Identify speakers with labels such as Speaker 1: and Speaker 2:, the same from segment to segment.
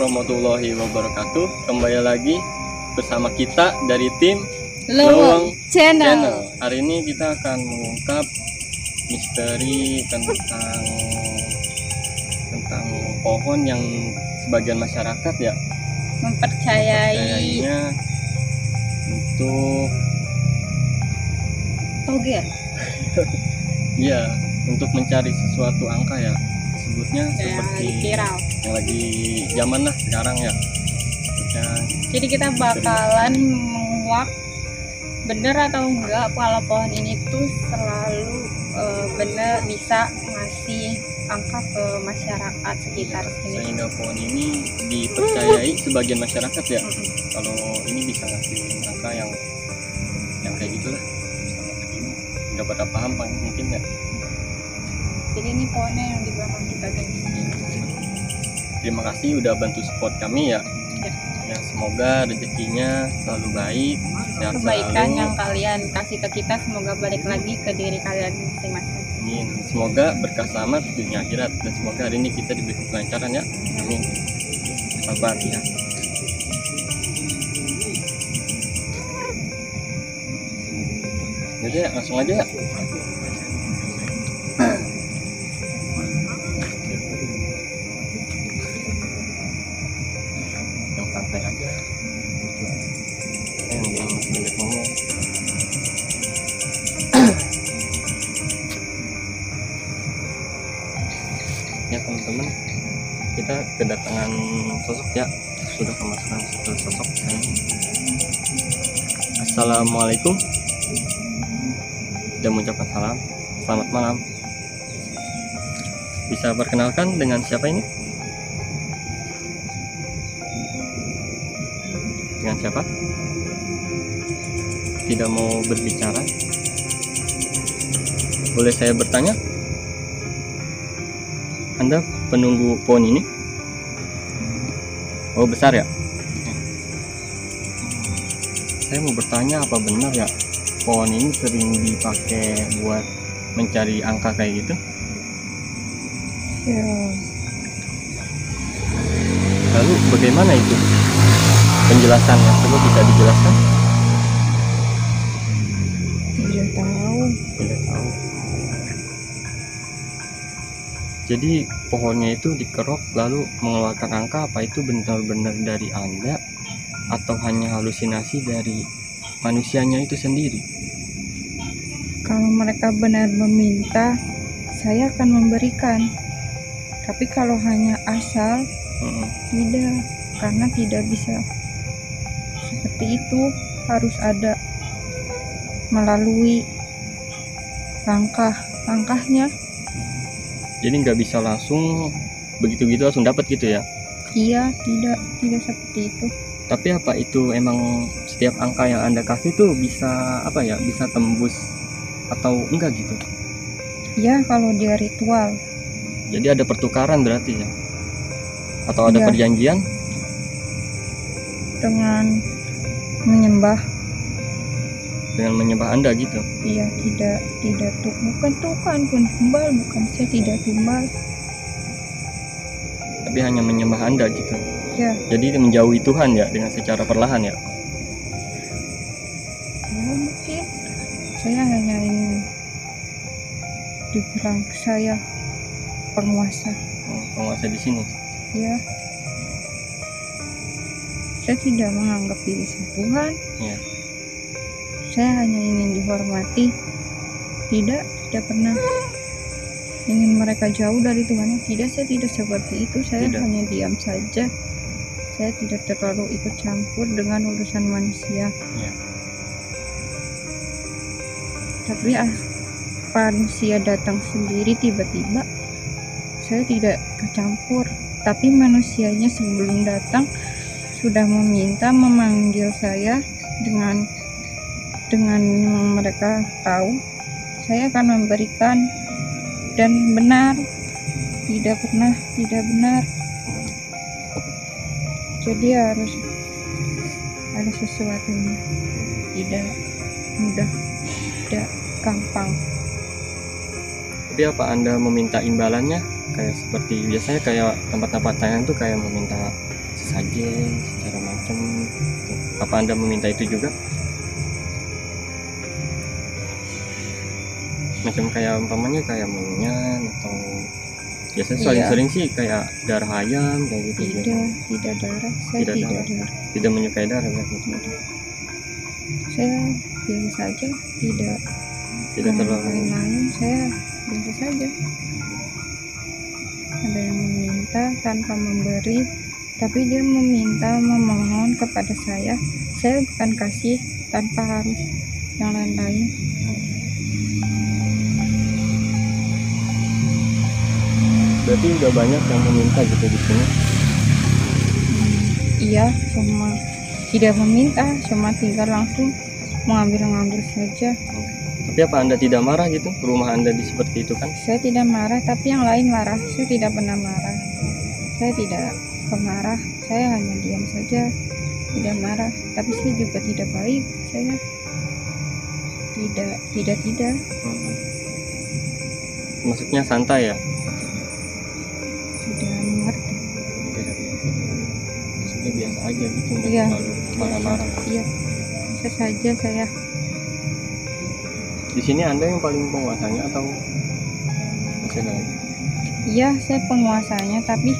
Speaker 1: warahmatullahi wabarakatuh. Kembali lagi bersama kita dari tim
Speaker 2: Lowong Channel.
Speaker 1: Hari ini kita akan mengungkap misteri tentang pohon yang sebagian masyarakat ya
Speaker 2: Mempercayainya
Speaker 1: untuk
Speaker 2: toge ya?
Speaker 1: ya untuk mencari sesuatu angka ya, sebutnya
Speaker 2: Yang
Speaker 1: seperti
Speaker 2: lagi viral.
Speaker 1: yang lagi zaman lah sekarang ya.
Speaker 2: Jadi kita bakalan menguak bener atau enggak kalau pohon ini tuh selalu bener bisa ngasih angka ke masyarakat sekitar sini.
Speaker 1: Sehingga pohon ini dipercayai sebagian masyarakat ya, kalau ini bisa ngasih angka yang kayak gitulah. Udah pada paham Pak mungkin ya.
Speaker 2: Jadi ini pohonnya yang di belakang kita guys.
Speaker 1: Terima kasih udah bantu support kami ya. Ya semoga rezekinya selalu baik, sehat
Speaker 2: Kebaikan
Speaker 1: selalu.
Speaker 2: yang kalian kasih ke kita semoga balik lagi ke diri kalian masing-masing.
Speaker 1: Amin. Semoga berkah selamat dunia akhirat, dan semoga hari ini kita diberi kelancaran ya. Amin. Sabar ya. Jadi ya, langsung aja ya. Yang santai aja. Yang banyak ngomong. Ya teman-teman, kita kedatangan sosok ya, sudah kemasukan satu sosok. Assalamualaikum. Sudah mengucapkan salam. Selamat malam. Bisa perkenalkan dengan siapa ini? Dengan siapa? Tidak mau berbicara. Boleh saya bertanya? Anda penunggu pohon ini? Oh besar ya? Saya mau bertanya, apa benar ya pohon ini sering dipakai buat mencari angka kayak gitu?
Speaker 2: Ya,
Speaker 1: Lalu bagaimana itu penjelasannya? Coba bisa dijelaskan?
Speaker 2: tidak tahu.
Speaker 1: Tidak tahu. Jadi pohonnya itu dikerok lalu mengeluarkan angka, apa itu benar-benar dari Anda atau hanya halusinasi dari manusianya itu sendiri?
Speaker 2: Kalau mereka benar meminta, saya akan memberikan. Tapi kalau hanya asal, tidak, karena tidak bisa seperti itu. Harus ada melalui langkahnya.
Speaker 1: Jadi nggak bisa langsung begitu-gitu langsung dapat gitu ya?
Speaker 2: Iya, tidak seperti itu.
Speaker 1: Tapi apa itu emang setiap angka yang Anda kasih tuh bisa apa ya? Bisa tembus atau enggak gitu?
Speaker 2: Ya, kalau dia ritual.
Speaker 1: Jadi ada pertukaran berarti ya? Atau ada
Speaker 2: Iya.
Speaker 1: perjanjian?
Speaker 2: Dengan menyembah.
Speaker 1: Dengan menyembah Anda gitu?
Speaker 2: Iya, tidak tuh, bukan pun tumbal, bukan, saya tidak tumbal.
Speaker 1: Tapi hanya menyembah Anda gitu?
Speaker 2: Ya,
Speaker 1: Jadi menjauhi Tuhan ya dengan secara perlahan ya?
Speaker 2: ya mungkin saya hanya ingin dibilang saya penguasa.
Speaker 1: Penguasa di sini.
Speaker 2: Ya, saya tidak menganggap diri saya Tuhan.
Speaker 1: Ya.
Speaker 2: Saya hanya ingin dihormati. Tidak pernah ingin mereka jauh dari Tuhan. Tidak, saya tidak seperti itu. Saya
Speaker 1: Tidak.
Speaker 2: hanya diam saja. Saya tidak terlalu ikut campur dengan urusan manusia.
Speaker 1: Ya.
Speaker 2: Tapi manusia datang sendiri tiba-tiba, saya tidak kecampur. Tapi manusianya sebelum datang sudah memanggil saya dengan mereka tahu, saya akan memberikan, dan benar, tidak pernah tidak benar. Jadi harus ada sesuatunya, tidak mudah, tidak gampang.
Speaker 1: Tapi apa Anda meminta imbalannya? Kayak seperti biasanya kayak tempat-tempat lain tuh kayak meminta sesajen secara macam. Apa Anda meminta itu juga? Macam kayak umpamanya kayak menyan atau biasanya
Speaker 2: Iya.
Speaker 1: sering sih kayak darah ayam kayak gitu.
Speaker 2: Tidak darah. Saya
Speaker 1: Tidak
Speaker 2: tidak
Speaker 1: darah.
Speaker 2: darah.
Speaker 1: Tidak menyukai darah berarti.
Speaker 2: Saya biasa saja, tidak
Speaker 1: Tidak terlalu.
Speaker 2: lain-lain. Saya biasa saja. Ada yang meminta tanpa memberi, tapi dia memohon kepada saya bukan kasih tanpa harus yang lain-lain.
Speaker 1: Berarti udah banyak yang meminta gitu di sini.
Speaker 2: Iya, cuma tidak meminta, cuma tinggal langsung mengambil saja.
Speaker 1: Tapi apa Anda tidak marah gitu? Rumah Anda di seperti itu kan?
Speaker 2: Saya tidak marah, tapi yang lain marah. Saya tidak pernah marah. Saya tidak pemarah. Saya hanya diam saja, tidak marah. Tapi saya juga tidak baik. Saya tidak.
Speaker 1: Maksudnya santai ya?
Speaker 2: Tidak mengerti.
Speaker 1: Tidak. Maksudnya biasa aja gitu, nggak
Speaker 2: Iya.
Speaker 1: terlalu marah-marah.
Speaker 2: Iya, bisa saja saya.
Speaker 1: Di sini Anda yang paling penguasanya atau masih ada lagi?
Speaker 2: Iya, saya penguasanya, tapi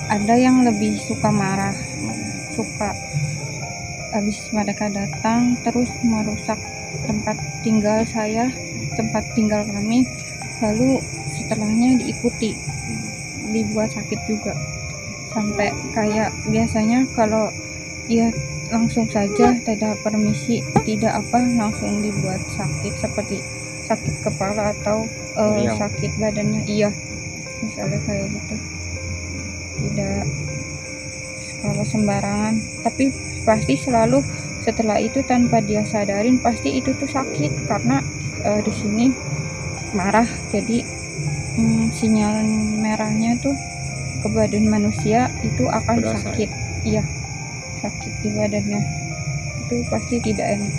Speaker 2: ada yang lebih suka marah. Suka habis mereka datang terus merusak tempat tinggal saya, tempat tinggal kami, lalu setelahnya diikuti, dibuat sakit juga. Sampai kayak biasanya kalau dia langsung saja tidak permisi, tidak apa, langsung dibuat sakit seperti sakit kepala atau sakit badannya. Iya, misalnya kayak gitu. Tidak kalau sembarangan, tapi pasti selalu setelah itu tanpa dia sadarin pasti itu tuh sakit karena di sini marah, jadi sinyal merahnya tuh ke badan manusia itu akan
Speaker 1: Berasa,
Speaker 2: sakit. Iya, sakit di badannya itu pasti tidak enak.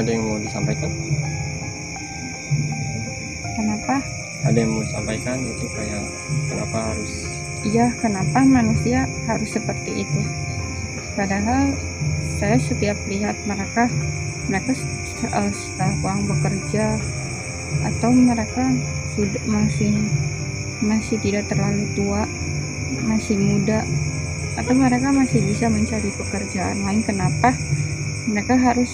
Speaker 1: Ada yang mau disampaikan?
Speaker 2: Kenapa?
Speaker 1: Ada yang mau disampaikan itu kayak kenapa harus?
Speaker 2: Iya, kenapa manusia harus seperti itu? Padahal saya setiap lihat mereka setelah pulang bekerja atau mereka sudah masih tidak terlalu tua, masih muda, atau mereka masih bisa mencari pekerjaan lain, kenapa mereka harus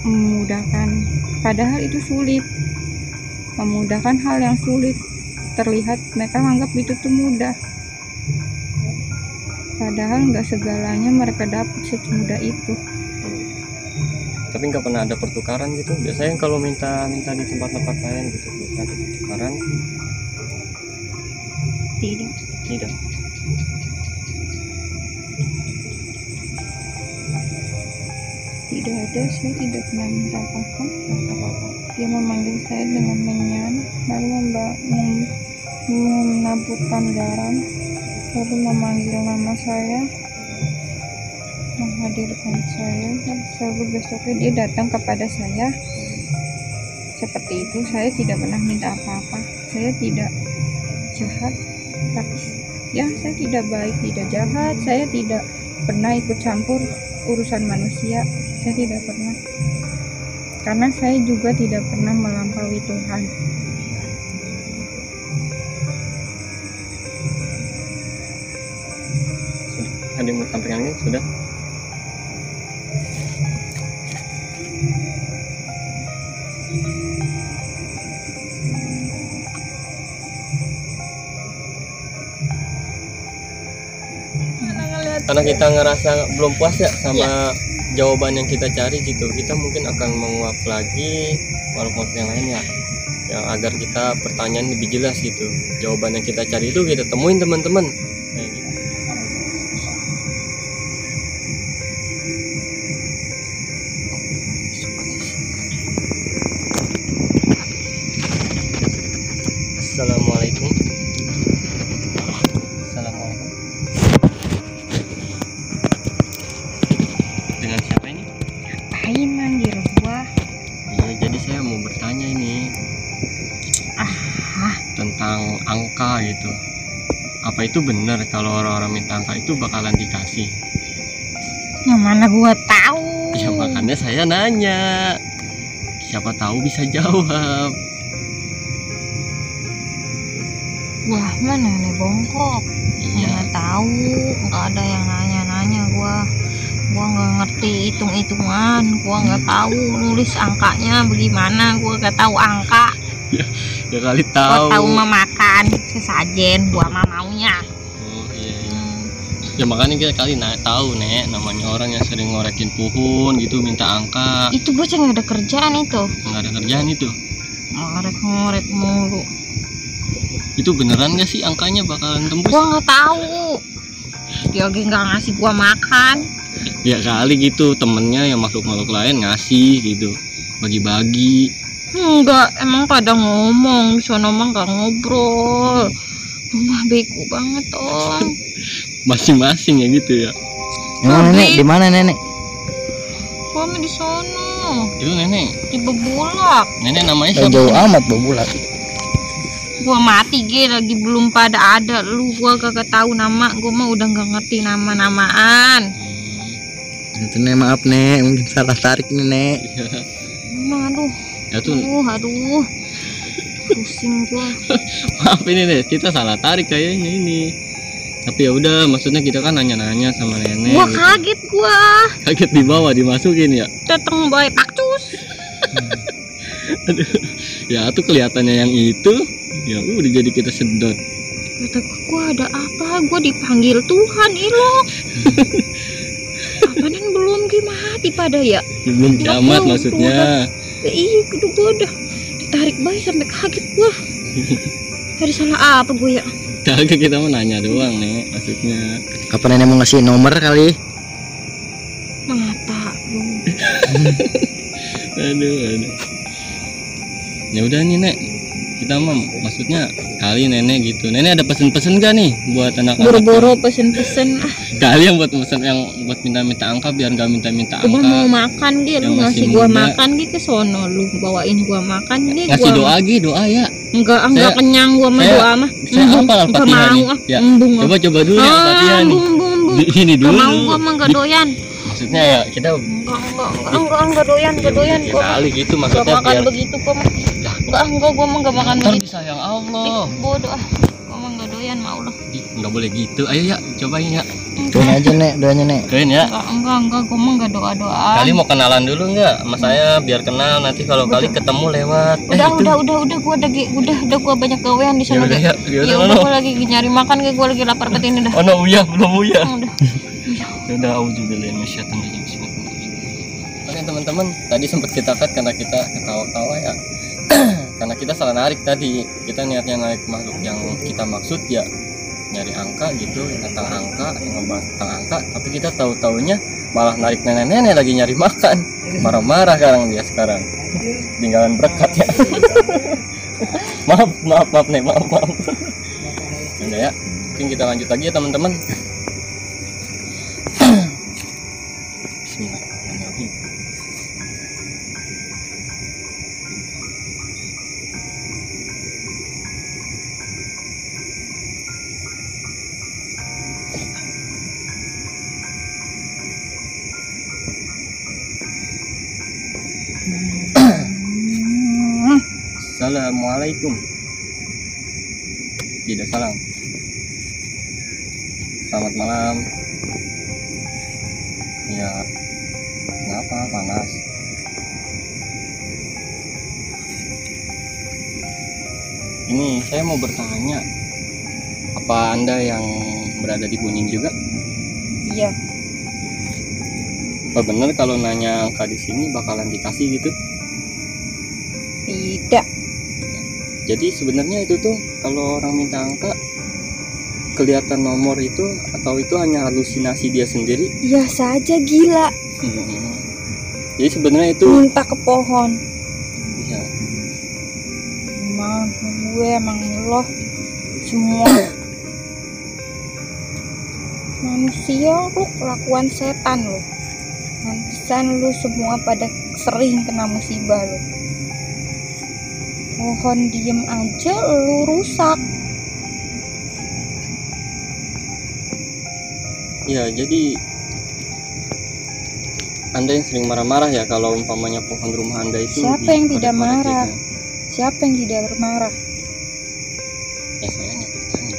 Speaker 2: memudahkan, padahal itu sulit, memudahkan hal yang sulit. Terlihat mereka menganggap itu tuh mudah, padahal nggak segalanya mereka dapat semudah itu.
Speaker 1: Tapi nggak pernah ada pertukaran gitu? Biasanya kalau minta di tempat-tempat lain gitu, biasanya ada pertukaran? Tidak.
Speaker 2: Tidak ada, saya tidak pernah minta apa-apa. Dia memanggil saya dengan menyan, lalu menaburkan garam, lalu memanggil nama saya, menghadirkan saya, lalu besoknya dia datang kepada saya. Seperti itu. Saya tidak pernah minta apa-apa. Saya tidak jahat, tapi ya saya tidak baik, tidak jahat. Saya tidak pernah ikut campur urusan manusia. Saya tidak pernah, karena saya juga tidak pernah melampaui Tuhan.
Speaker 1: Ada yang mau sampaikan lagi? Sudah? Karena kita ngerasa belum puas ya sama jawaban yang kita cari gitu, kita mungkin akan menguak lagi walaupun yang lain ya, yang agar kita pertanyaan lebih jelas gitu. Jawaban yang kita cari itu kita temuin teman-teman kayak gitu. Assalamualaikum. Assalamualaikum. Dengan siapa ini?
Speaker 2: Ngapain manggil gua?
Speaker 1: Iya, jadi saya mau bertanya ini tentang itu. Apa itu benar kalau orang-orang minta angka itu bakalan dikasih?
Speaker 2: Yang mana gua tahu.
Speaker 1: Ya makanya saya nanya. Siapa tahu bisa jawab.
Speaker 2: Wah, mana nih bongkok.
Speaker 1: Iya.
Speaker 2: Nggak tahu, nggak ada yang nanya-nanya. Gua nggak ngerti hitung-hitungan. Gua nggak tahu nulis angkanya bagaimana. Gua nggak tahu angka.
Speaker 1: Ya kali
Speaker 2: Gua
Speaker 1: tahu.
Speaker 2: tahu memakan sesajen. Gua mah maunya.
Speaker 1: Oh, iya. Ya makanya kita kali tahu nek, namanya orang yang sering ngorekin pohon gitu minta angka.
Speaker 2: Itu bocah nggak ada kerjaan itu.
Speaker 1: Nggak ada kerjaan itu.
Speaker 2: Ngorek-ngorek mulu.
Speaker 1: Itu beneran gak sih angkanya bakalan tembus?
Speaker 2: Gua nggak tahu. Dia lagi nggak ngasih gua makan.
Speaker 1: Ya kali gitu temennya yang makhluk-makhluk lain ngasih gitu, bagi-bagi.
Speaker 2: Enggak, emang pada ngomong, sono mah nggak ngobrol. Rumah bego banget om.
Speaker 1: Masing-masing ya gitu ya.
Speaker 3: Emang nenek di mana nenek?
Speaker 2: Gua mah di sono,
Speaker 1: Itu nenek.
Speaker 2: di Bebulak.
Speaker 1: Nenek namanya
Speaker 3: Gak
Speaker 1: siapa?
Speaker 3: jauh amat Bobulat.
Speaker 2: Gua mati lagi belum pada ada lu. Gua kagak tahu nama. Gua mah udah nggak ngerti nama-namaan.
Speaker 3: Itu nek, maaf nek, mungkin salah tarik nih nek.
Speaker 2: Aduh,
Speaker 1: Ya tuh,
Speaker 2: aduh, pusing gua.
Speaker 1: maaf ini nih, kita salah tarik kayaknya ini. Tapi ya udah, maksudnya kita kan nanya-nanya sama nenek.
Speaker 2: Gua
Speaker 1: gitu.
Speaker 2: kaget gua.
Speaker 1: Kaget di bawah dimasukin ya.
Speaker 2: Datang bayi pakcus.
Speaker 1: Aduh. Ya tuh kelihatannya yang itu. Ya udah jadi kita sedot.
Speaker 2: Kata gua ada apa? Gua dipanggil Tuhan ilok. Apaan belum mati pada ya?
Speaker 1: Belum kiamat
Speaker 2: Udah,
Speaker 1: maksudnya.
Speaker 2: Iya, gua udah ditarik bayi sampai kaget gua. Ada salah apa gua ya?
Speaker 1: Kagak, kita mau nanya doang nih maksudnya.
Speaker 3: Apa nenek mau ngasih nomor kali?
Speaker 2: Mata lu.
Speaker 1: Aduh. Ya udah nih nek, kita mah maksudnya kali nenek gitu. Nenek ada pesen-pesen gak nih buat anak-anak?
Speaker 2: Boro-boro pesen-pesen.
Speaker 1: Kali yang buat pesen yang buat minta-minta angka biar nggak minta-minta
Speaker 2: Gua
Speaker 1: angka.
Speaker 2: mau makan gitu,
Speaker 1: Yang
Speaker 2: lu
Speaker 1: masih
Speaker 2: ngasih gua
Speaker 1: muda.
Speaker 2: makan gitu ke sono, lu bawain gua makan gitu.
Speaker 1: Ngasih doa doa ya.
Speaker 2: Enggak
Speaker 1: Saya-
Speaker 2: kenyang gua mah
Speaker 1: saya-
Speaker 2: doa mah.
Speaker 1: Saya
Speaker 2: Embung,
Speaker 1: hafal
Speaker 2: nggak
Speaker 1: Al-Fatihah
Speaker 2: mau
Speaker 1: nih.
Speaker 2: ah.
Speaker 1: Ya.
Speaker 2: Embung ah.
Speaker 1: Coba dulu ya Al-Fatihah nih.
Speaker 2: Embung.
Speaker 1: Ini
Speaker 2: Nggak
Speaker 1: dulu.
Speaker 2: mau gua mah nggak doyan.
Speaker 1: Maksudnya ya kita
Speaker 2: Enggak doyan,
Speaker 1: ya
Speaker 2: nggak doyan
Speaker 1: udah,
Speaker 2: gua.
Speaker 1: kali gitu
Speaker 2: Enggak
Speaker 1: maksudnya
Speaker 2: makan
Speaker 1: biar
Speaker 2: begitu gua mah. Enggak gua mah enggak makan
Speaker 1: ntar
Speaker 2: begitu.
Speaker 1: disayang Allah.
Speaker 2: Bodoh ah. Gua mah enggak doyan mau lah.
Speaker 1: Nggak boleh gitu. Ayo ya, cobain ya.
Speaker 3: Doain aja nek, doanya nek.
Speaker 1: Doain ya.
Speaker 2: Enggak, gua mah enggak doa-doa.
Speaker 1: Kali mau kenalan dulu nggak sama saya biar kenal nanti kalau kali ketemu lewat.
Speaker 2: Udah, gua udah gua banyak gawean di
Speaker 1: Ya
Speaker 2: sana.
Speaker 1: udah ya,
Speaker 2: Ya
Speaker 1: ya
Speaker 2: udah gua lagi nyari makan kayak gua lagi lapar banget ini dah.
Speaker 1: Oh no, uya, belum uya.
Speaker 2: Udah.
Speaker 1: Ya udah, auzubillahi minasyaitonir rajim. Oke teman-teman, tadi sempat kita cut karena kita ketawa-tawa ya. Karena kita salah narik tadi. Kita niatnya narik makhluk yang kita maksud ya nyari angka gitu, tentang angka, yang ngebahas tentang angka, tapi kita tahu-taunya malah narik nenek-nenek lagi nyari makan. Marah-marah sekarang. Tinggalan berkat ya. maaf nih, maaf. Udah ya, mungkin kita lanjut lagi ya teman-teman. Bismillahirrahmanirrahim. Assalamualaikum. Tidak salam. Selamat malam. Ya, kenapa panas? Ini saya mau bertanya, apa Anda yang berada di Kuning juga?
Speaker 2: Iya.
Speaker 1: Apa benar kalau nanya angka di sini bakalan dikasih gitu?
Speaker 2: Tidak.
Speaker 1: Jadi sebenarnya itu tuh kalau orang minta angka kelihatan nomor itu atau itu hanya halusinasi dia sendiri?
Speaker 2: Ya saja gila.
Speaker 1: Jadi sebenarnya itu
Speaker 2: Minta ke pohon.
Speaker 1: ya,
Speaker 2: Emang gue emang loh semua manusia lu kelakuan setan lu. Pantesan lu semua pada sering kena musibah lu. Pohon diem aja lu rusak.
Speaker 1: Ya, jadi Anda yang sering marah-marah ya kalau umpamanya pohon rumah Anda itu
Speaker 2: Siapa yang tidak
Speaker 1: dikorek-korek
Speaker 2: marah?
Speaker 1: gitu.
Speaker 2: Siapa yang tidak bermarah?
Speaker 1: Ya saya hanya bertanya.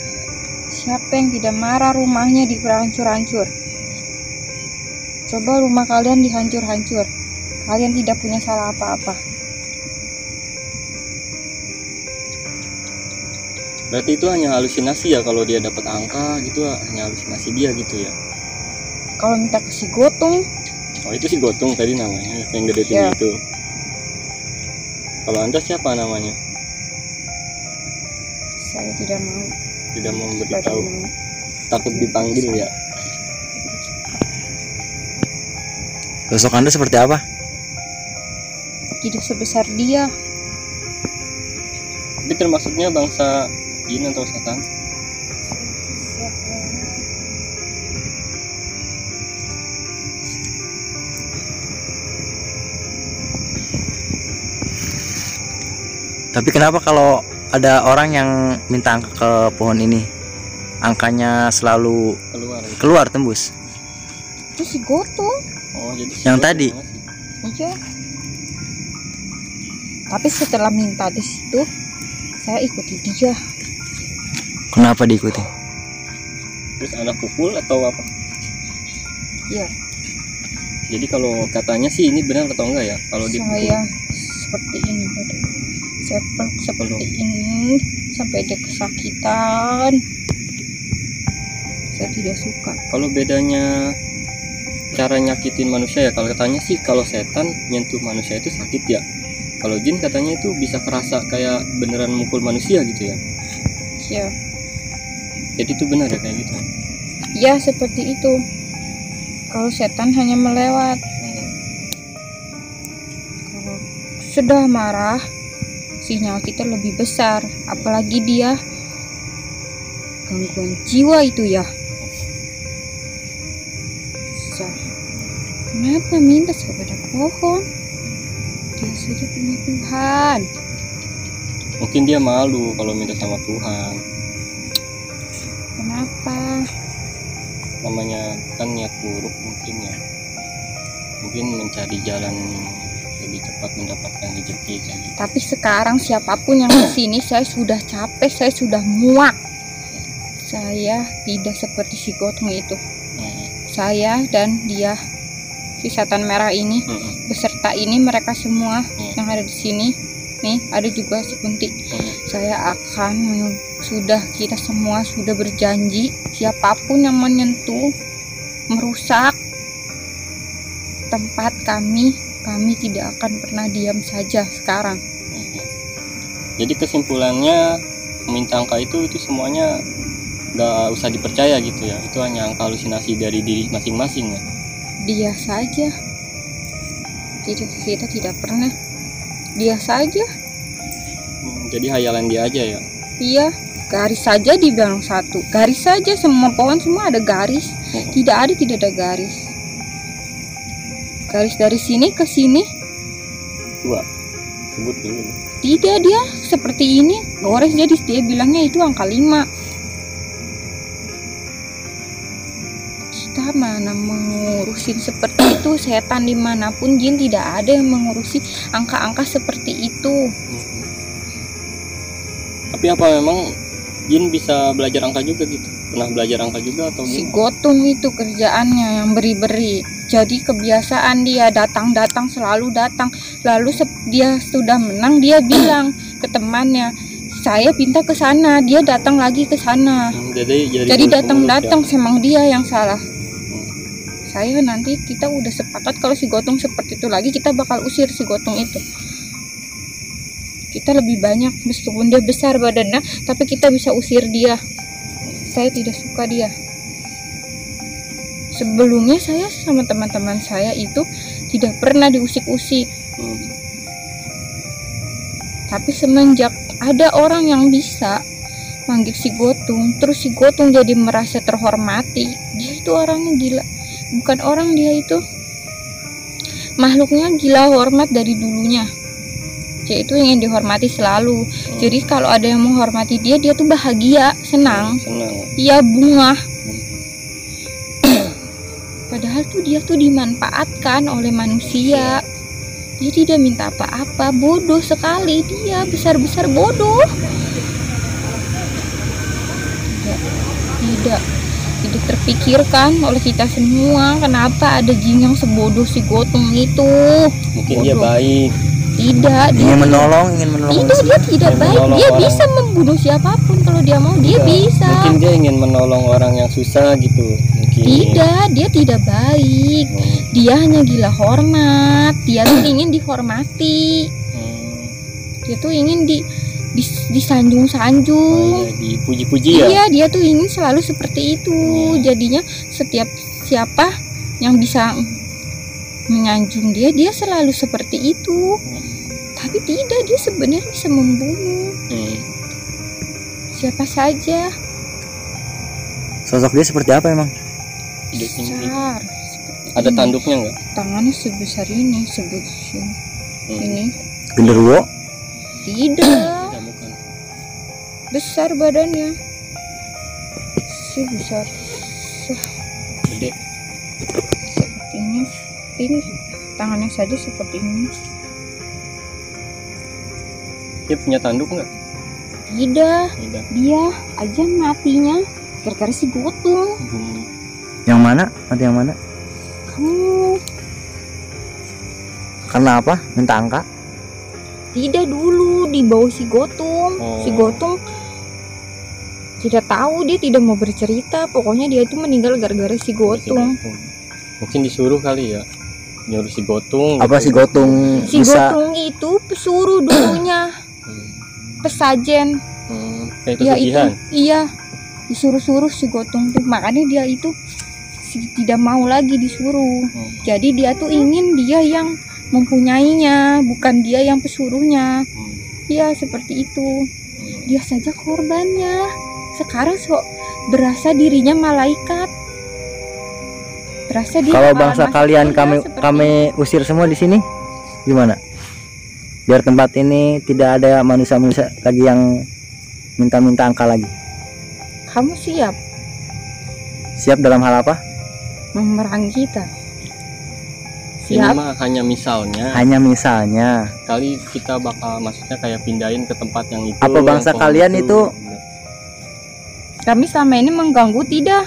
Speaker 2: Siapa yang tidak marah rumahnya dihancur-hancur? Coba rumah kalian dihancur-hancur. Kalian tidak punya salah apa-apa.
Speaker 1: Berarti itu hanya halusinasi ya, kalau dia dapat angka gitu hanya halusinasi dia gitu ya.
Speaker 2: Kalau minta ke si Gotong,
Speaker 1: Oh itu si Gotong tadi namanya, yang gede tinggi
Speaker 2: Ya.
Speaker 1: itu. Kalau Anda siapa namanya?
Speaker 2: saya tidak mau.
Speaker 1: Tidak mau
Speaker 2: Tidak
Speaker 1: memberitahu,
Speaker 2: mau.
Speaker 1: takut dipanggil ya.
Speaker 3: Sosok Anda seperti apa?
Speaker 2: Tidak sebesar dia.
Speaker 1: Tapi termasuknya bangsa jin atau setan?
Speaker 3: Tapi kenapa kalau ada orang yang minta angka ke pohon ini, angkanya selalu keluar tembus?
Speaker 2: Itu si Gotong.
Speaker 1: Oh jadi
Speaker 3: Yang tadi?
Speaker 2: Iya. Tapi setelah minta di situ, saya ikuti dia.
Speaker 3: Kenapa diikuti?
Speaker 1: Terus Anda pukul atau apa?
Speaker 2: Iya.
Speaker 1: Jadi kalau katanya sih ini benar atau enggak ya? Kalau dipukul
Speaker 2: Saya seperti ini, Bro. Saya peluk seperti ini sampai dia kesakitan. Saya tidak suka.
Speaker 1: kalau bedanya cara nyakitin manusia ya, kalau katanya sih kalau setan nyentuh manusia itu sakit ya. Kalau jin katanya itu bisa kerasa kayak beneran mukul manusia gitu ya.
Speaker 2: Ya,
Speaker 1: Jadi itu benar ya kayak gitu.
Speaker 2: ya seperti itu. Kalau setan hanya melewat. Kalau sudah marah, sinyal kita lebih besar. Apalagi dia gangguan jiwa itu ya. Kenapa minta kepada pohon? Dia saja punya Tuhan.
Speaker 1: Mungkin dia malu kalau minta sama Tuhan.
Speaker 2: Kenapa?
Speaker 1: Namanya kan niat buruk mungkin ya. Mungkin mencari jalan lebih cepat mendapatkan rezeki kayak gitu.
Speaker 2: Tapi sekarang siapapun yang kesini, saya sudah capek, saya sudah muak. Saya tidak seperti si Gotong itu. Saya dan dia, si setan merah ini, beserta ini mereka semua yang ada di sini. Nih, ada juga si Kunti. Saya akan kita semua sudah berjanji, siapapun yang menyentuh, merusak tempat kami tidak akan pernah diam saja sekarang.
Speaker 1: Jadi kesimpulannya meminta angka itu semuanya nggak usah dipercaya gitu ya. Itu hanya angka halusinasi dari diri masing-masing ya.
Speaker 2: Dia saja. Kita tidak pernah. Dia saja.
Speaker 1: Jadi hayalan dia aja ya.
Speaker 2: Iya, garis saja dibilang satu. Garis saja, semua pohon semua ada garis. Tidak ada garis. Garis dari sini ke sini.
Speaker 1: Dua. Sebut dulu.
Speaker 2: Tidak, dia seperti ini. Gores jadi dia bilangnya itu angka 5. Kita mana mengurusin seperti itu. Setan dimanapun, jin tidak ada yang mengurusi angka-angka seperti itu.
Speaker 1: Tapi apa memang jin bisa belajar angka juga gitu? Pernah belajar angka juga atau
Speaker 2: Si
Speaker 1: gimana?
Speaker 2: Gotong itu kerjaannya yang beri-beri. Jadi kebiasaan dia datang-datang, selalu datang. Lalu dia sudah menang, dia bilang ke temannya, saya pinta ke sana. Dia datang lagi ke sana. Jadi datang-datang, memang dia yang salah. Saya nanti kita udah sepakat kalau si Gotong seperti itu lagi, kita bakal usir si Gotong itu. Kita lebih banyak, meskipun dia besar badannya, tapi kita bisa usir dia. Saya tidak suka dia. Sebelumnya saya sama teman-teman saya itu tidak pernah diusik-usik. Tapi semenjak ada orang yang bisa manggil si Gotong, terus si Gotong jadi merasa terhormati. Dia itu orangnya gila. Bukan orang, dia itu makhluknya gila hormat dari dulunya. Dia itu ingin dihormati selalu. Jadi kalau ada yang menghormati dia tuh bahagia, senang.
Speaker 1: Senang.
Speaker 2: Iya, bunga. dia tuh dimanfaatkan oleh manusia. Dia tidak minta apa-apa, bodoh sekali dia, besar-besar bodoh. Tidak terpikirkan oleh kita semua kenapa ada jin yang sebodoh si Gotong itu.
Speaker 1: Mungkin
Speaker 2: Bodoh.
Speaker 1: dia baik.
Speaker 2: Tidak,
Speaker 3: ingin menolong
Speaker 2: tidak, dia tidak
Speaker 1: Ingin
Speaker 2: baik.
Speaker 1: menolong
Speaker 2: Dia
Speaker 1: orang.
Speaker 2: bisa membunuh siapapun kalau dia mau, dia bisa.
Speaker 1: Mungkin dia ingin menolong orang yang susah gitu. Mungkin.
Speaker 2: Tidak, dia tidak baik. Dia hanya gila hormat. Dia tuh ingin dihormati. Dia tuh ingin disanjung-sanjung.
Speaker 1: Oh, iya, dipuji-puji ya.
Speaker 2: Iya, dia tuh ingin selalu seperti itu. Jadinya setiap siapa yang bisa menyanjung dia selalu seperti itu. Tapi tidak, dia sebenarnya bisa membunuh siapa saja.
Speaker 3: Sosok dia seperti apa emang?
Speaker 2: Besar.
Speaker 1: Ada tanduknya nggak?
Speaker 2: Tangannya sebesar ini, ini.
Speaker 3: Genderuwo?
Speaker 2: Tidak.
Speaker 1: Tidak, bukan.
Speaker 2: Besar badannya. Besar.
Speaker 1: Gede.
Speaker 2: Seperti ini. Tangannya saja seperti ini.
Speaker 1: Dia punya tanduk nggak?
Speaker 2: Tidak.
Speaker 1: Tidak.
Speaker 2: Dia aja matinya gara-gara si Gotong.
Speaker 3: Yang mana? Mati yang mana?
Speaker 2: Kamu
Speaker 3: Karena apa? Minta angka?
Speaker 2: tidak, dulu di bawah si Gotong. Si Gotong tidak tahu, dia tidak mau bercerita. Pokoknya dia tuh meninggal gara-gara si Gotong.
Speaker 1: Mungkin disuruh kali ya, nyuruh si Gotong.
Speaker 3: Apa si Gotong
Speaker 2: Si
Speaker 3: bisa?
Speaker 2: Gotong itu pesuruh dulunya, pesajen.
Speaker 1: Kayak
Speaker 2: Dia itu,
Speaker 1: pesugihan.
Speaker 2: iya, disuruh-suruh si Gotong tuh. Makanya dia itu tidak mau lagi disuruh. Jadi dia tuh ingin dia yang mempunyainya, bukan dia yang pesuruhnya. Iya, seperti itu. Dia saja korbannya. Sekarang berasa dirinya malaikat. Berasa dia
Speaker 3: Kalau
Speaker 2: bakalan
Speaker 3: bangsa
Speaker 2: masuk
Speaker 3: kalian
Speaker 2: surga seperti
Speaker 3: kami usir semua di sini, gimana? Biar tempat ini tidak ada manusia-manusia lagi yang minta-minta angka lagi.
Speaker 2: Kamu siap
Speaker 3: Siap dalam hal apa?
Speaker 2: memerangi kita?
Speaker 1: Ini
Speaker 2: Siap.
Speaker 1: mah hanya misalnya.
Speaker 3: Hanya misalnya.
Speaker 1: Kali kita bakal maksudnya kayak pindahin ke tempat yang itu.
Speaker 3: Apa bangsa
Speaker 1: yang
Speaker 3: kalian itu?
Speaker 2: Kami selama ini mengganggu tidak?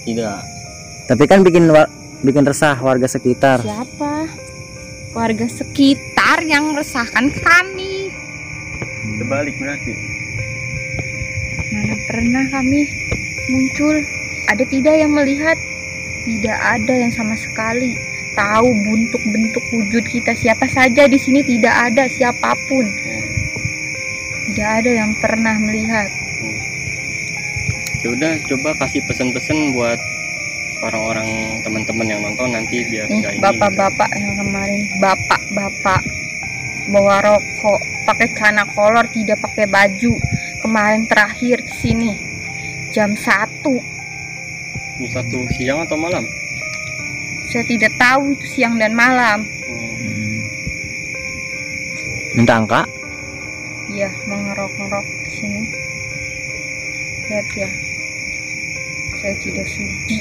Speaker 1: Tidak.
Speaker 3: Tapi kan bikin resah warga sekitar.
Speaker 2: Siapa? Warga sekitar yang resahkan kami.
Speaker 1: Terbalik berarti.
Speaker 2: Mana pernah kami muncul? Ada tidak yang melihat? Tidak ada yang sama sekali tahu bentuk-bentuk wujud kita. Siapa saja di sini tidak ada, siapapun. Tidak ada yang pernah melihat.
Speaker 1: Ya udah, coba kasih pesan-pesan buat orang-orang teman-teman yang nonton nanti biar
Speaker 2: Nih,
Speaker 1: nggak ini.
Speaker 2: bapak-bapak yang kemarin, bapak-bapak bawa rokok, pakai celana kolor, tidak pakai baju. Kemarin terakhir di sini jam 1.
Speaker 1: Satu siang atau malam?
Speaker 2: Saya tidak tahu itu siang dan malam.
Speaker 3: Minta angka?
Speaker 2: Iya, mengerok-ngerok di sini. Lihat ya, saya tidak sudi.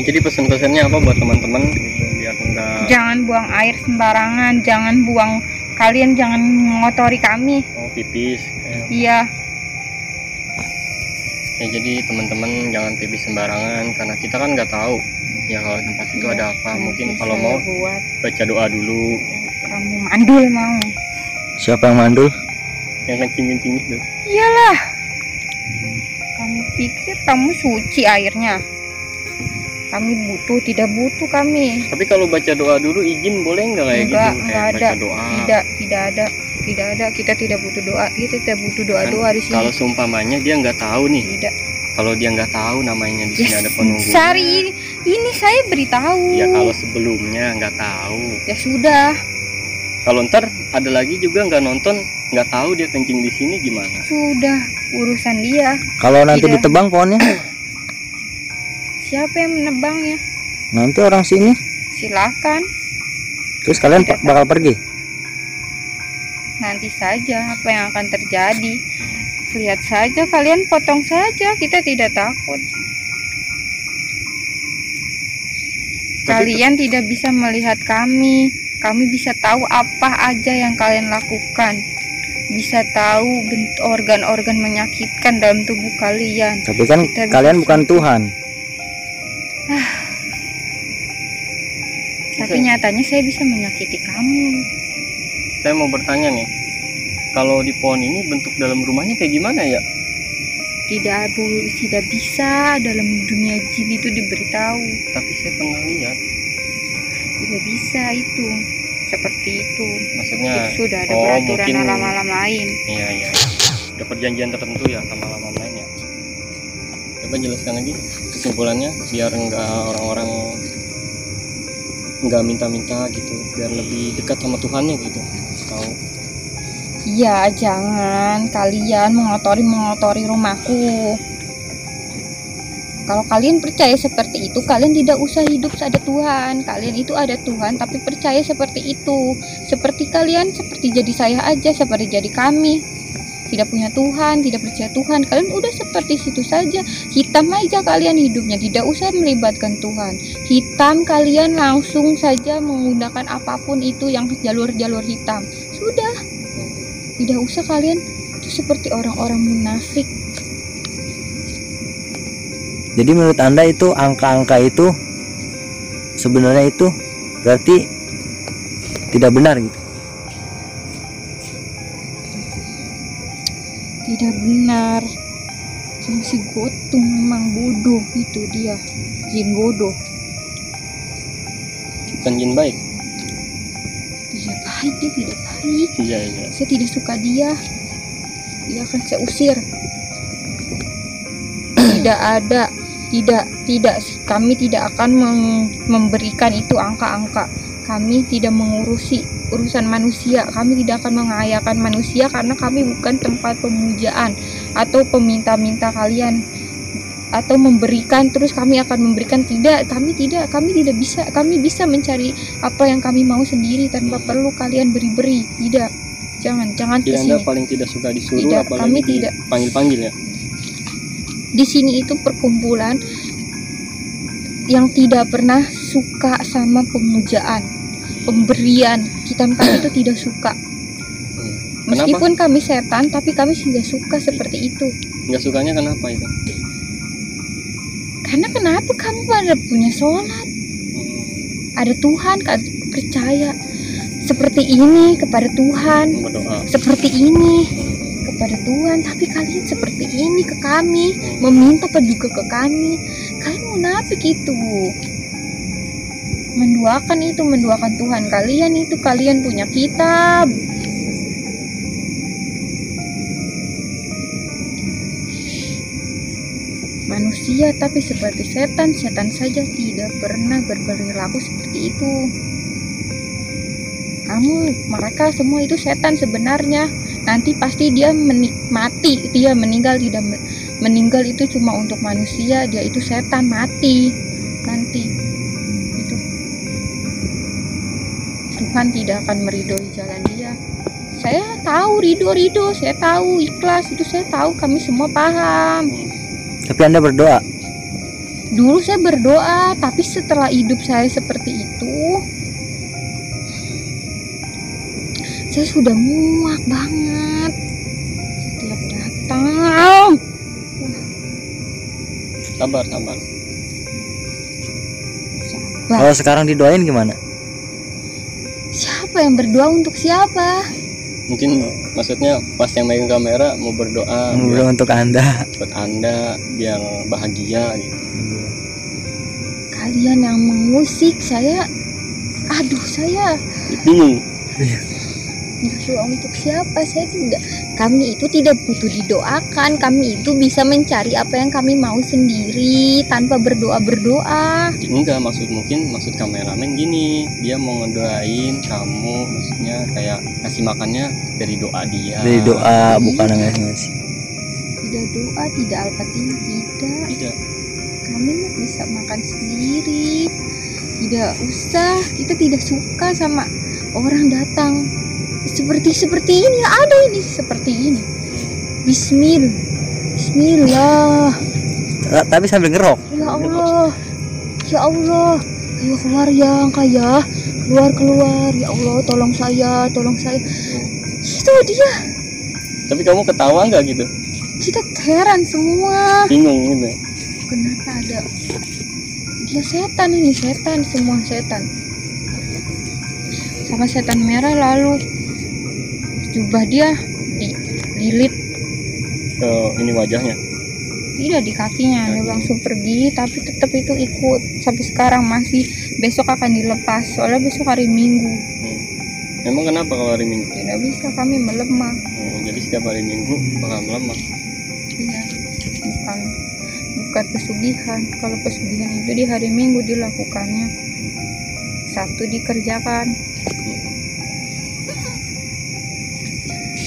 Speaker 1: Jadi pesan-pesannya apa buat teman-teman gitu, biar enggak
Speaker 2: Jangan buang air sembarangan, kalian jangan mengotori kami.
Speaker 1: pipis.
Speaker 2: Iya,
Speaker 1: Ya jadi teman-teman jangan pipis sembarangan karena kita kan nggak tahu ya kalau tempat itu
Speaker 2: Iya,
Speaker 1: ada apa. Mungkin
Speaker 2: nanti
Speaker 1: kalau
Speaker 2: saya
Speaker 1: mau
Speaker 2: buat.
Speaker 1: baca doa dulu.
Speaker 2: Kamu mandul mau?
Speaker 3: Siapa yang mandul?
Speaker 1: Yang kencing-kencing itu.
Speaker 2: Iyalah. Kamu pikir kamu suci airnya? Kami tidak butuh kami.
Speaker 1: Tapi kalau baca doa dulu izin boleh nggak kayak gitu?
Speaker 2: Enggak
Speaker 1: Kayak
Speaker 2: ada.
Speaker 1: baca doa.
Speaker 2: Tidak ada. Kita tidak butuh doa. Kita tidak butuh doa-doa di sini.
Speaker 1: Kalau seumpamanya dia nggak tahu nih.
Speaker 2: Tidak.
Speaker 1: Kalau dia nggak tahu namanya di sini ada penunggu.
Speaker 2: Sari, ini saya beritahu.
Speaker 1: Ya kalau sebelumnya nggak tahu.
Speaker 2: Ya sudah.
Speaker 1: Kalau ntar ada lagi juga nggak nonton, nggak tahu dia kencing di sini gimana?
Speaker 2: Sudah urusan dia.
Speaker 3: Kalau nanti
Speaker 2: Tidak.
Speaker 3: ditebang pohonnya,
Speaker 2: Siapa yang menebangnya?
Speaker 3: nanti orang sini.
Speaker 2: Silakan.
Speaker 3: Terus kalian
Speaker 2: Tidak.
Speaker 3: bakal pergi.
Speaker 2: Nanti saja apa yang akan terjadi. lihat saja, kalian potong saja, kita tidak takut. Kalian tidak bisa melihat kami bisa tahu apa aja yang kalian lakukan, bisa tahu bentuk organ-organ menyakitkan dalam tubuh kalian.
Speaker 3: Tapi kan
Speaker 2: Kita
Speaker 3: kalian
Speaker 2: bisa
Speaker 3: bukan Tuhan.
Speaker 2: Tapi nyatanya saya bisa menyakiti kamu.
Speaker 1: Saya mau bertanya nih, kalau di pohon ini bentuk dalam rumahnya kayak gimana ya?
Speaker 2: Tidak bisa dalam dunia jin itu diberitahu.
Speaker 1: Tapi saya pernah lihat.
Speaker 2: Tidak bisa itu seperti itu.
Speaker 1: Maksudnya
Speaker 2: Itu sudah ada peraturan
Speaker 1: mungkin
Speaker 2: alam-alam lain.
Speaker 1: Iya. Ada perjanjian tertentu ya sama alam lainnya. Coba jelaskan lagi kesimpulannya biar orang-orang nggak minta-minta gitu, biar lebih dekat sama Tuhannya gitu. Tahu?
Speaker 2: Iya, jangan kalian mengotori rumahku. Kalau kalian percaya seperti itu, kalian tidak usah hidup ada Tuhan. Kalian itu ada Tuhan, tapi percaya seperti itu. Seperti kalian, seperti jadi saya aja, seperti jadi kami. Tidak punya Tuhan, tidak percaya Tuhan. Kalian udah seperti situ saja. Hitam aja kalian hidupnya, tidak usah melibatkan Tuhan. Hitam kalian langsung saja menggunakan apapun itu yang jalur-jalur hitam. Sudah. Tidak usah kalian itu seperti orang-orang munafik.
Speaker 3: Jadi menurut Anda itu angka-angka itu sebenarnya itu berarti tidak benar gitu.
Speaker 2: Tidak benar. Cuma si Gotung memang bodoh itu dia. Jin bodoh.
Speaker 1: Bukan jin baik.
Speaker 2: Tidak baik, dia tidak baik.
Speaker 1: Iya.
Speaker 2: Saya tidak suka dia. Dia akan saya usir. Tidak, kami tidak akan memberikan itu angka-angka. Kami tidak mengurusi urusan manusia. Kami tidak akan mengayakan manusia karena kami bukan tempat pemujaan atau peminta-minta kalian atau memberikan terus kami akan memberikan. Kami tidak bisa. Kami bisa mencari apa yang kami mau sendiri tanpa perlu kalian beri-beri. Tidak. Jangan
Speaker 1: Jadi
Speaker 2: kesini.
Speaker 1: Anda paling tidak suka disuruh,
Speaker 2: Tidak,
Speaker 1: apalagi
Speaker 2: kami tidak.
Speaker 1: panggil-panggil ya.
Speaker 2: Di sini itu perkumpulan yang tidak pernah suka sama pemujaan, pemberian. Kami itu tidak suka. Meskipun kami setan, tapi kami tidak suka seperti itu.
Speaker 1: Nggak sukanya kenapa itu?
Speaker 2: Karena kenapa kamu pada punya sholat, ada Tuhan, percaya seperti ini kepada Tuhan,
Speaker 1: Berdoa.
Speaker 2: seperti ini kepada Tuhan, tapi kalian seperti ini ke kami, meminta juga ke kami. Kalian munafik itu, menduakan Tuhan kalian itu. Kalian punya kitab, manusia tapi seperti setan saja tidak pernah berperilaku seperti itu. Mereka semua itu setan sebenarnya. Nanti pasti dia menikmati, dia meninggal tidak meninggal itu cuma untuk manusia, dia itu setan mati nanti. Itu Tuhan tidak akan meridhoi jalan dia. Saya tahu ridho, saya tahu ikhlas, itu saya tahu, kami semua paham.
Speaker 3: Tapi Anda berdoa.
Speaker 2: Dulu saya berdoa, tapi setelah hidup saya seperti itu, saya sudah muak banget setiap datang.
Speaker 1: Sabar.
Speaker 3: Kalau sekarang didoain gimana?
Speaker 2: Siapa yang berdoa untuk siapa?
Speaker 1: Mungkin maksudnya pas yang megang kamera mau berdoa
Speaker 3: Untuk Anda.
Speaker 1: buat Anda biar bahagia gitu.
Speaker 2: Kalian yang mengusik saya, saya
Speaker 1: Bingung.
Speaker 2: berdoa untuk siapa? Saya tidak. Kami itu tidak butuh didoakan. Kami itu bisa mencari apa yang kami mau sendiri tanpa berdoa.
Speaker 1: Enggak, maksud kameramen gini, dia mau ngedoain kamu, maksudnya kayak ngasih makannya dari doa dia.
Speaker 3: Dari doa, bukan ngasih.
Speaker 2: Tidak doa, tidak al-fatihah, tidak. Kami bisa makan sendiri. Tidak usah. Kita tidak suka sama orang datang seperti ini, ada ini seperti ini. Bismillah.
Speaker 3: Tapi sambil ngerok.
Speaker 2: Ya Allah. Ya Allah. Ayo keluar ya angka ya. Keluar. Ya Allah, tolong saya. Itu dia.
Speaker 1: Tapi kamu ketawa nggak gitu?
Speaker 2: Kita heran semua.
Speaker 1: Bingung gitu.
Speaker 2: Kenapa ada? Dia setan ini, semua setan. Sama setan merah, lalu jubah dia dililit.
Speaker 1: Ini wajahnya.
Speaker 2: Tidak, di kakinya. Dia langsung pergi, tapi tetap itu ikut sampai sekarang masih. Besok akan dilepas, soalnya besok hari Minggu.
Speaker 1: Emang kenapa kalau hari Minggu?
Speaker 2: Tidak bisa, kami melemah.
Speaker 1: Jadi setiap hari Minggu bakal melemah.
Speaker 2: Iya, bukan pesugihan. Kalau pesugihan itu di hari Minggu dilakukannya, Sabtu dikerjakan.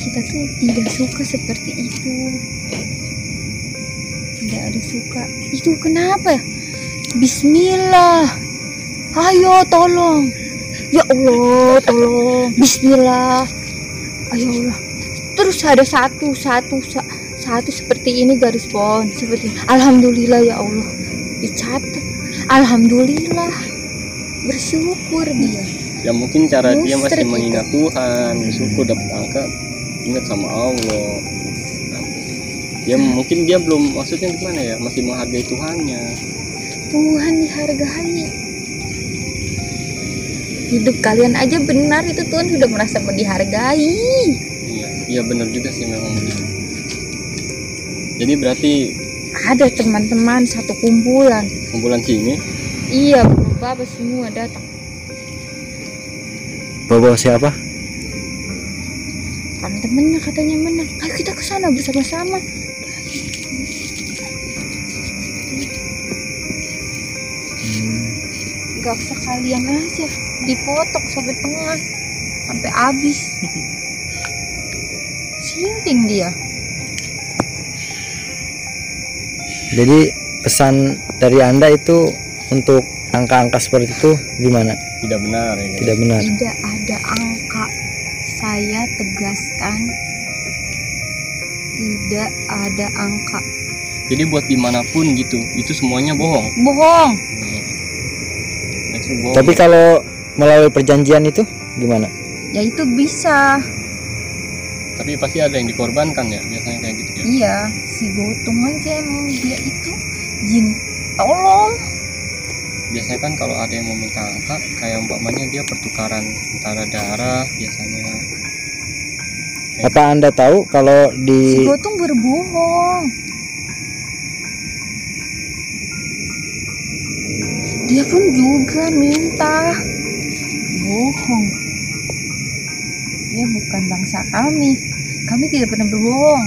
Speaker 2: Kita tuh tidak suka seperti itu. Tidak ada suka. Itu kenapa ya? Bismillah. Ayo tolong. Ya Allah, tolong. Bismillah. Ayo Allah. Terus ada satu seperti ini garis pohon seperti ini. Alhamdulillah ya Allah. Dicatat. Alhamdulillah. Bersyukur dia.
Speaker 1: Ya mungkin cara dia masih
Speaker 2: Musrik
Speaker 1: mengingat Tuhan, bersyukur dapat angka, ingat sama Allah. Ya mungkin dia belum, maksudnya gimana ya, masih menghargai Tuhannya.
Speaker 2: Tuhan dihargai. Hidup kalian aja benar, itu Tuhan sudah merasa dihargai.
Speaker 1: Iya benar juga sih memang begitu. Jadi berarti
Speaker 2: Ada teman-teman satu kumpulan.
Speaker 1: kumpulan sini
Speaker 2: Iya, bapak semua datang.
Speaker 3: Bawa siapa?
Speaker 2: Kan temennya katanya menang. Ayo kita ke sana bersama-sama. Gak sekalian aja dipotong sampai tengah, sampai habis. Sinting dia.
Speaker 3: Jadi pesan dari Anda itu untuk angka-angka seperti itu gimana?
Speaker 1: tidak benar ya.
Speaker 3: Tidak benar.
Speaker 2: Tidak ada angka. Saya tegaskan, tidak ada angka.
Speaker 1: Jadi buat dimanapun gitu, itu semuanya bohong.
Speaker 2: Bohong.
Speaker 1: Itu bohong.
Speaker 3: Tapi kalau melalui perjanjian itu gimana?
Speaker 2: Ya itu bisa.
Speaker 1: Tapi pasti ada yang dikorbankan ya, biasanya kayak gitu ya.
Speaker 2: Iya, si Gotong aja emang dia itu jin. Tolong.
Speaker 1: Biasanya kan kalau ada yang meminta angka, kayak umpamanya dia pertukaran antara darah biasanya.
Speaker 3: Apa Anda tahu kalau
Speaker 2: Si
Speaker 3: di
Speaker 2: Gotong berbohong. Dia pun juga minta. Bohong. Dia bukan bangsa kami. Kami tidak pernah berbohong.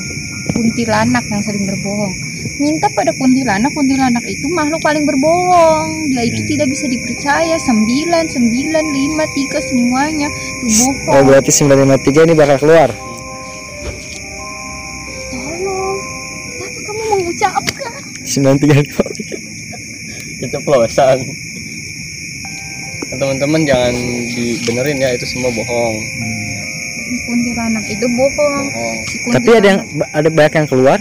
Speaker 2: Kuntilanak yang sering berbohong. Minta pada kuntilanak. Kuntilanak itu makhluk paling berbohong. Dia itu tidak bisa dipercaya. 9, 9, 5, 3 semuanya itu
Speaker 3: Oh,
Speaker 2: bohong.
Speaker 3: berarti 953 ini bakal keluar.
Speaker 2: Tolong. Apa kamu mengucapkan?
Speaker 3: 935.
Speaker 1: Keceplosan. Teman-teman jangan dibenerin ya, itu semua bohong.
Speaker 2: Kuntilanak itu bohong.
Speaker 1: Bohong.
Speaker 3: Tapi ada banyak yang keluar.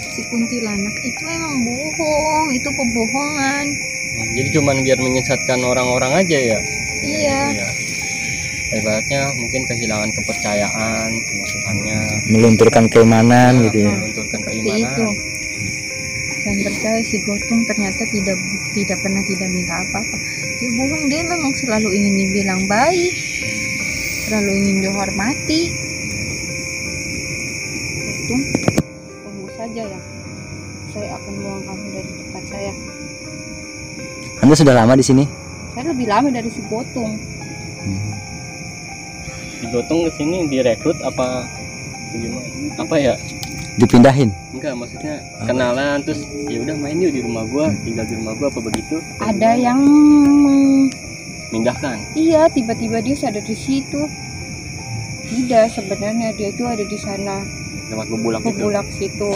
Speaker 2: Si kuntilanak itu emang bohong, itu pembohongan.
Speaker 1: Jadi cuman biar menyesatkan orang-orang aja ya.
Speaker 2: Iya.
Speaker 1: Iya. Ibaratnya mungkin kehilangan kepercayaan sama Tuhannya.
Speaker 3: Melunturkan keimanan gitu ya.
Speaker 1: Melunturkan
Speaker 2: Seperti
Speaker 1: keimanan.
Speaker 2: itu. Dan percaya si Gotong ternyata tidak pernah tidak minta apa-apa. Dia bohong, dia memang selalu ingin dibilang baik, selalu ingin dihormati. Gotong, tunggu saja ya. Saya akan buang kamu dari tempat saya.
Speaker 3: Anda sudah lama di sini?
Speaker 2: Saya lebih lama dari si Gotong.
Speaker 1: Digotong ke sini direkrut apa gimana? Apa ya?
Speaker 3: Dipindahin?
Speaker 1: Enggak, maksudnya kenalan terus ya udah main yuk di rumah gua, tinggal di rumah gua apa begitu?
Speaker 2: Ada yang
Speaker 1: Mindahkan.
Speaker 2: iya, tiba-tiba dia sadar di situ. Tidak, sebenarnya dia itu ada di sana,
Speaker 1: Lewat bebulak itu.
Speaker 2: pebulak situ.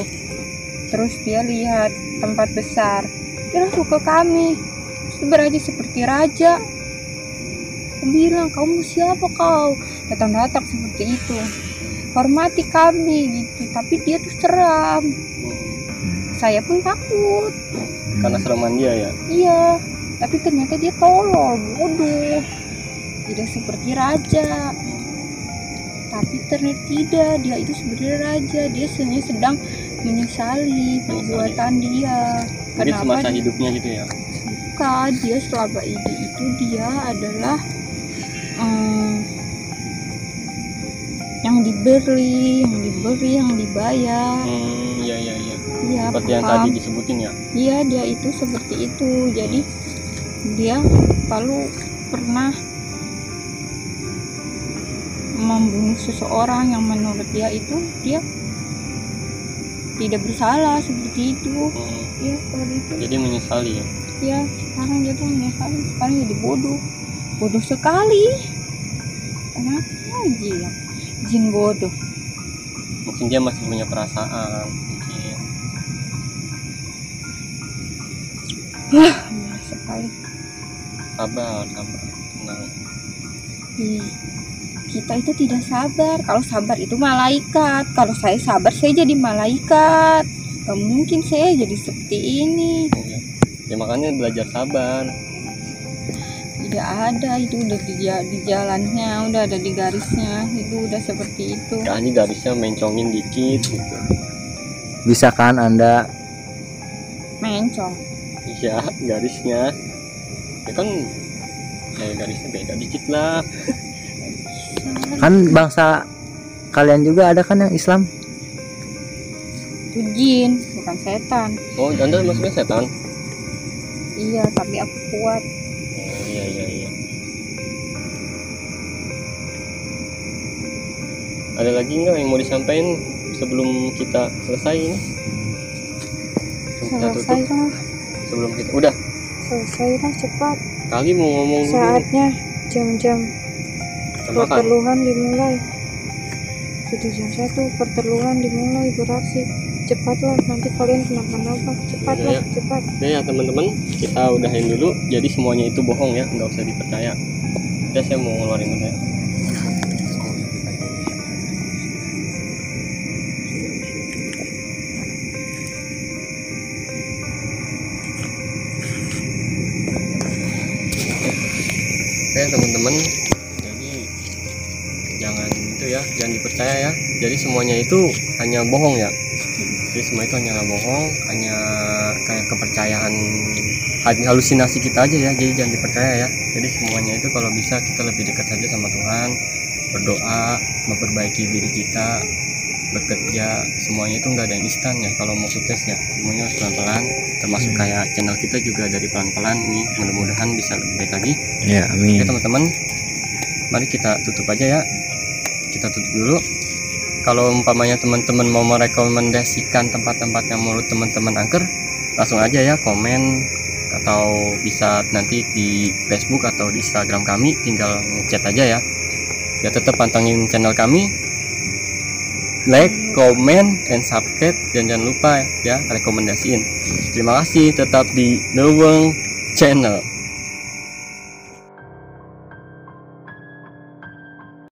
Speaker 2: Terus dia lihat tempat besar. Dia langsung ke kami. Terus beraja seperti raja. Dia bilang, kamu siapa kau? Datang-datang seperti itu. hormati kami gitu, tapi dia tuh seram. Saya pun takut.
Speaker 1: Karena sereman dia ya.
Speaker 2: Iya, tapi ternyata dia tolol, bodoh, tidak seperti raja. Tapi ternyata tidak, dia itu sebenarnya raja. Dia sebenarnya sedang menyesali perbuatan dia.
Speaker 1: Mungkin
Speaker 2: Kenapa
Speaker 1: semasa hidupnya gitu ya.
Speaker 2: Bukan, dia selama ini itu dia adalah yang diberi, yang dibayar.
Speaker 1: Iya.
Speaker 2: Iya,
Speaker 1: Seperti yang
Speaker 2: paham.
Speaker 1: tadi disebutin ya.
Speaker 2: Iya, dia itu seperti itu. Jadi dia lalu pernah membunuh seseorang yang menurut dia itu dia tidak bersalah seperti itu. Iya, seperti itu.
Speaker 1: Jadi menyesali ya.
Speaker 2: Ya, sekarang dia tuh menyesali, sekarang jadi bodoh sekali. Kenapa aja jin bodoh?
Speaker 1: Mungkin dia masih punya perasaan mungkin.
Speaker 2: Sekali.
Speaker 1: Sabar tenang.
Speaker 2: Kita itu tidak sabar. Kalau sabar itu malaikat. Kalau saya sabar, saya jadi malaikat. Gak mungkin saya jadi seperti ini.
Speaker 1: Ya makanya belajar sabar.
Speaker 2: Tidak ada, itu udah di jalannya, udah ada di garisnya, itu udah seperti itu.
Speaker 1: Hanya garisnya mencongin dikit gitu.
Speaker 3: Bisa kan Anda?
Speaker 2: Mencong.
Speaker 1: Iya, garisnya ya kan garisnya beda dikit lah.
Speaker 3: Kan bangsa kalian juga ada kan yang Islam?
Speaker 2: Itu jin, bukan setan.
Speaker 1: Oh, Anda maksudnya setan?
Speaker 2: Iya, tapi aku kuat.
Speaker 1: Iya. Ada lagi nggak yang mau disampaikan sebelum kita selesai ini? Kita
Speaker 2: Selesai
Speaker 1: tutup
Speaker 2: lah,
Speaker 1: sebelum kita udah.
Speaker 2: selesai lah cepat.
Speaker 1: Kali mau ngomong dulu.
Speaker 2: Saatnya jam-jam
Speaker 1: Kita makan.
Speaker 2: perteluhan dimulai. Sudah jam 1, perteluhan dimulai beraksi. Cepatlah, nanti kalian kenapa-napa. Cepatlah,
Speaker 1: Iya.
Speaker 2: cepat.
Speaker 1: Oke ya teman-teman, kita udahin dulu. Jadi semuanya itu bohong ya, nggak usah dipercaya. Udah, saya mau ngeluarin dulu ya. Oke teman-teman, jadi jangan dipercaya ya. Jadi semuanya itu hanya bohong ya. Jadi semua itu hanya bohong, hanya kayak kepercayaan halusinasi kita aja ya. Jadi jangan dipercaya ya. Jadi semuanya itu kalau bisa kita lebih dekat saja sama Tuhan, berdoa, memperbaiki diri kita, bekerja. Semuanya itu nggak ada yang instan ya. Kalau mau sukses ya semuanya harus pelan-pelan. Termasuk kayak channel kita juga dari pelan-pelan ini. Mudah-mudahan bisa lebih baik lagi.
Speaker 3: Ya, amin.
Speaker 1: Oke teman-teman, mari kita tutup aja ya. Kita tutup dulu. Kalau umpamanya teman-teman mau merekomendasikan tempat-tempat yang menurut teman-teman angker, langsung aja ya komen, atau bisa nanti di Facebook atau di Instagram kami, tinggal ngechat aja ya. Ya tetap pantengin channel kami, like, comment, and subscribe, dan jangan lupa ya rekomendasiin. Terima kasih, tetap di Neweng Channel.